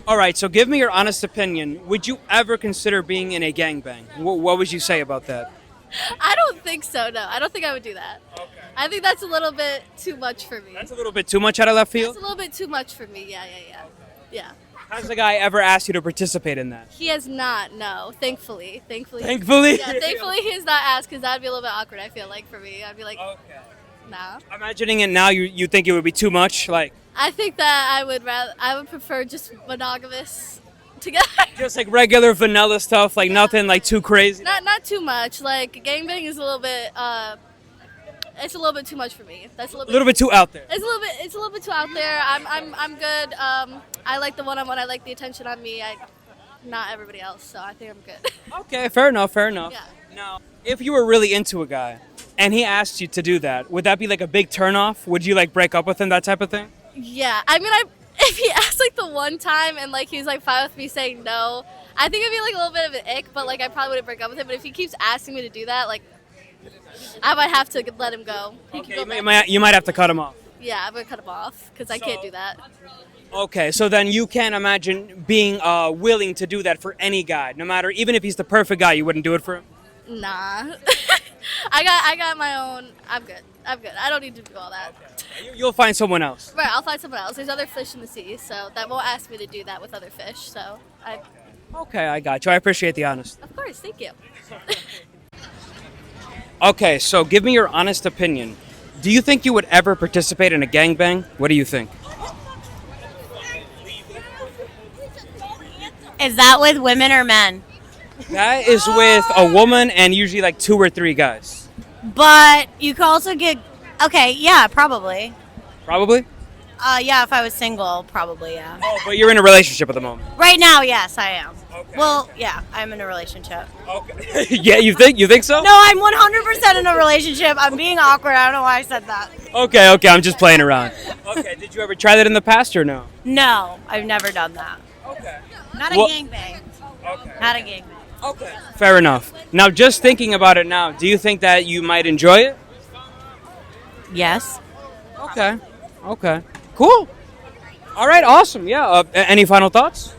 All right, so give me your honest opinion. Would you ever consider being in a gangbang? What would you say about that? I don't think so. No, I don't think I would do that. I think that's a little bit too much for me. That's a little bit too much out of left That's field. a little bit too much for me. Yeah. Yeah. Has the guy ever asked you to participate in that? He has not. No, thankfully. Thankfully. Yeah, thankfully he has not asked because that'd be a little bit awkward. I feel like for me, I'd be like, Okay. nah. Imagining it now, you think it would be too much, like I think that I would prefer just monogamous together. just like regular vanilla stuff, like nothing like too crazy. Not too much. Like gangbang is a little bit. It's a little bit too much for me. That's A little bit too out there. It's a little bit too out there. I'm good. I like the one-on-one. I like the attention on me. Not everybody else. So I think I'm good. Okay, fair enough. Yeah. Now, if you were really into a guy and he asked you to do that, would that be like a big turnoff? Would you like break up with him, that type of thing? Yeah. I mean, if he asked like the one time and like he was like fine with me saying no, I think it'd be like a little bit of an ick. But like I probably wouldn't break up with him. But if he keeps asking me to do that, like I might have to let him go. He can Okay, go you might have to cut him off. Yeah, I'm gonna cut him off because I can't do that. Okay, so then you can't imagine being willing to do that for any guy, no matter, even if he's the perfect guy, you wouldn't do it for him? Nah. I got my own. I'm good. I don't need to do all that. You'll find someone else. Right, I'll find someone else. There's other fish in the sea, so that won't ask me to do that with other fish. So Okay, I got you. I appreciate the honesty. of course, thank you. Okay, so give me your honest opinion. Do you think you would ever participate in a gangbang? What do you think? Is that with women or men? That is with a woman and usually like 2 or 3 guys. But you could also get. Okay, yeah, probably. Probably? Yeah, if I was single, probably, yeah. Oh, but you're in a relationship at the moment. Right now, yes, I am. Okay. Well, yeah, I'm in a relationship. Okay. Yeah, you think so? No, I'm 100% in a relationship. I'm being awkward. I don't know why I said that. Okay, I'm just playing around. Okay, did you ever try that in the past or no? No, I've never done that. Okay. Not a Well- gangbang. Okay. Not a gangbang. Okay. Fair enough. Now, just thinking about it now, do you think that you might enjoy it? Yes. Okay. Cool. All right, awesome. Yeah. Any final thoughts?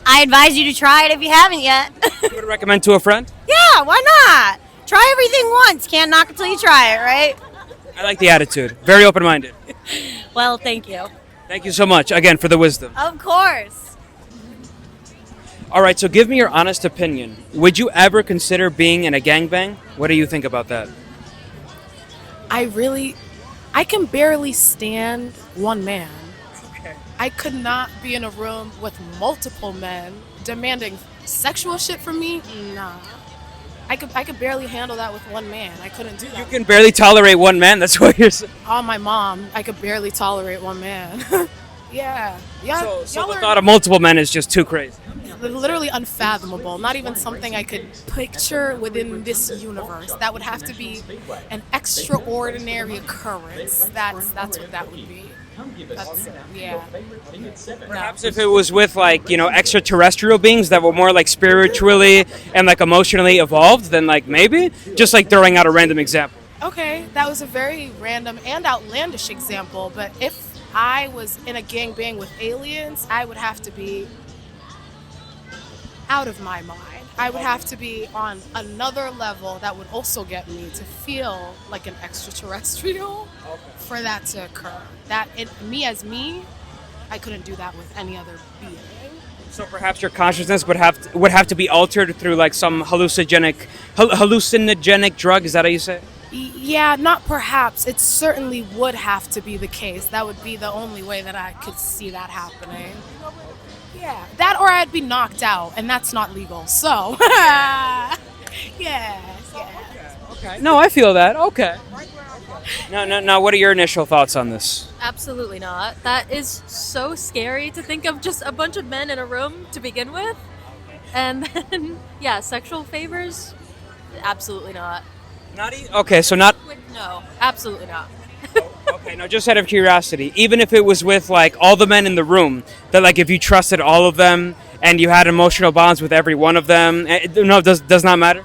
I advise you to try it if you haven't yet. You would recommend to a friend? Yeah, why not? Try everything once. Can't knock it till you try it, right? I like the attitude. Very open-minded. Well, thank you. Thank you so much, again, for the wisdom. Of course. All right, so give me your honest opinion. Would you ever consider being in a gangbang? What do you think about that? I can barely stand one man. I could not be in a room with multiple men demanding sexual shit from me. Nah. I could barely handle that with one man. I couldn't do that. You can barely tolerate one man. That's what you're saying. Oh, my mom, I could barely tolerate one man. Yeah. So Y'all the are thought of multiple men is just too crazy. literally unfathomable. Not even something I could picture within this universe. That would have to be an extraordinary occurrence. That's what that would be. Yeah. Perhaps if it was with like, extraterrestrial beings that were more like spiritually and like emotionally evolved, then like maybe just like throwing out a random example. Okay, that was a very random and outlandish example, but if I was in a gangbang with aliens, I would have to be out of my mind. I would have to be on another level that would also get me to feel like an extraterrestrial for that to occur. Me, I couldn't do that with any other being. So perhaps your consciousness would have to be altered through like some hallucinogenic drug. Is that how you say it? Yeah, not perhaps. It certainly would have to be the case. That would be the only way that I could see that happening. Yeah, that or I'd be knocked out, and that's not legal. So, yes. Okay. No, I feel that. Okay. Now, what are your initial thoughts on this? Absolutely not. That is so scary to think of just a bunch of men in a room to begin with. And then, yeah, sexual favors? Absolutely not. Okay, so not. No, absolutely not. Okay, now just out of curiosity, even if it was with like all the men in the room, that like if you trusted all of them and you had emotional bonds with every one of them, does not matter.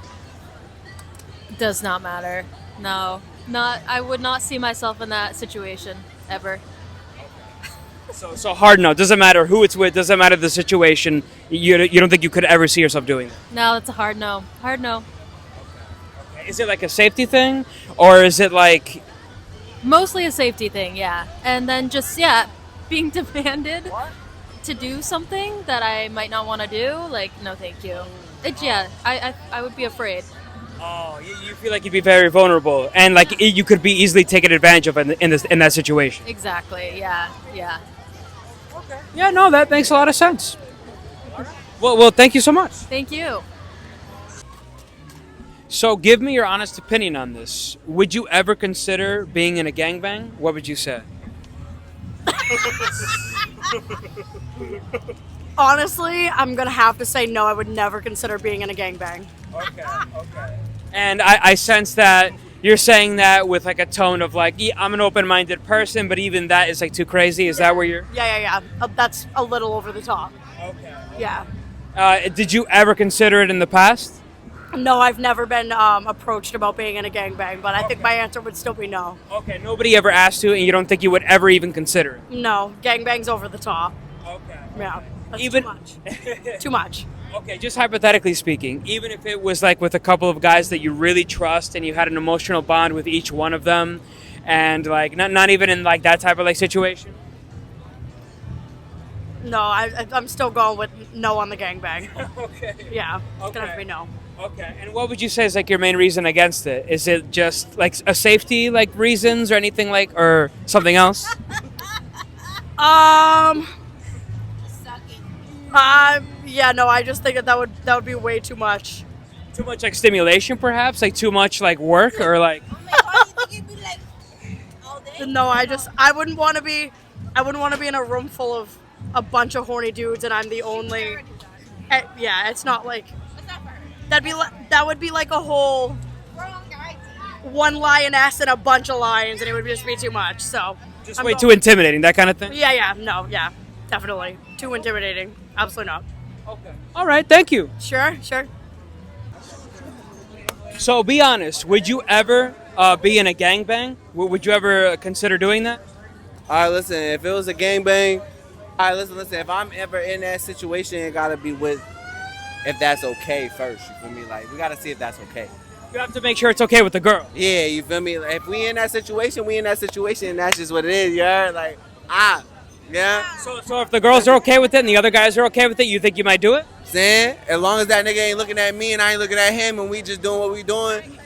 Does not matter. No, not. I would not see myself in that situation ever. So hard no. Doesn't matter who it's with. Doesn't matter the situation. You don't think you could ever see yourself doing that? No, it's a hard no. Hard no. Is it like a safety thing, or is it like? Mostly a safety thing, yeah. And then just, yeah, being demanded to do something that I might not want to do, like, no thank you. I would be afraid. Oh, you feel like you'd be very vulnerable, and like you could be easily taken advantage of in that situation. Exactly, yeah. Yeah, no, that makes a lot of sense. Well, thank you so much. Thank you. So, give me your honest opinion on this. Would you ever consider being in a gangbang? What would you say? Honestly, I'm gonna have to say no. I would never consider being in a gangbang. Okay. And I sense that you're saying that with like a tone of like, yeah, I'm an open-minded person, but even that is like too crazy. Is that where you're? Yeah. That's a little over the top. Okay. Yeah. Did you ever consider it in the past? No, I've never been approached about being in a gangbang, but I think my answer would still be no. Okay, nobody ever asked you, and you don't think you would ever even consider it? No, gangbang's over the top. Okay. Yeah, that's Even- too much. Too much. Okay, just hypothetically speaking, even if it was like with a couple of guys that you really trust and you had an emotional bond with each one of them, and like not even in like that type of like situation? No, I'm still going with no on the gangbang. Okay. Yeah, it's gonna have Okay. to be no. Okay, and what would you say is like your main reason against it? Is it just like a safety like reasons or anything like, or something else? Yeah, no, I just think that would be way too much. Too much like stimulation, perhaps, like too much like work, or like. No, I wouldn't want to be in a room full of a bunch of horny dudes and I'm the only. Yeah, it's not like that would be like a whole one lioness and a bunch of lions, and it would just be too much. So Just way too intimidating, that kind of thing. Yeah, no, yeah, definitely too intimidating. Absolutely not. Okay. All right, thank you. Sure. So be honest, would you ever be in a gangbang? Would you ever consider doing that? All right, listen, if it was a gangbang, all right, listen, if I'm ever in that situation, it gotta be with, if that's okay first, you feel me? Like, we gotta see if that's okay. You have to make sure it's okay with the girl. Yeah, you feel me? Like, if we in that situation, and that's just what it is, yeah? Like, yeah? So if the girls are okay with it and the other guys are okay with it, you think you might do it? Saying, as long as that nigga ain't looking at me and I ain't looking at him and we just doing what we doing,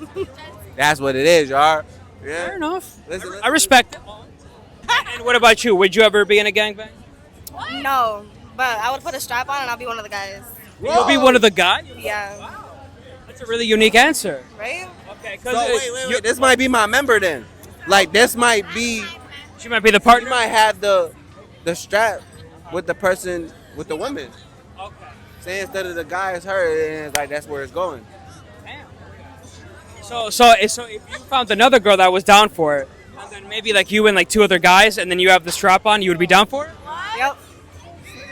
that's what it is, y'all. Yeah? Fair enough. Listen. I respect it. And what about you? Would you ever be in a gangbang? No, but I would put a strap on and I'll be one of the guys. You'll be one of the guys? Yeah. That's a really unique answer. Right? Okay, So wait. This might be my member then. Like, this might be, She might be the you partner. might have the strap with the person, with the woman. Okay. Say instead of the guy, it's her, and it's like, that's where it's going. So if you found another girl that was down for it, and then maybe like you and like two other guys, and then you have the strap on, you would be down for it? Yep.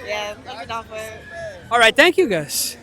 Yeah, I'll be down for it. All right, thank you guys.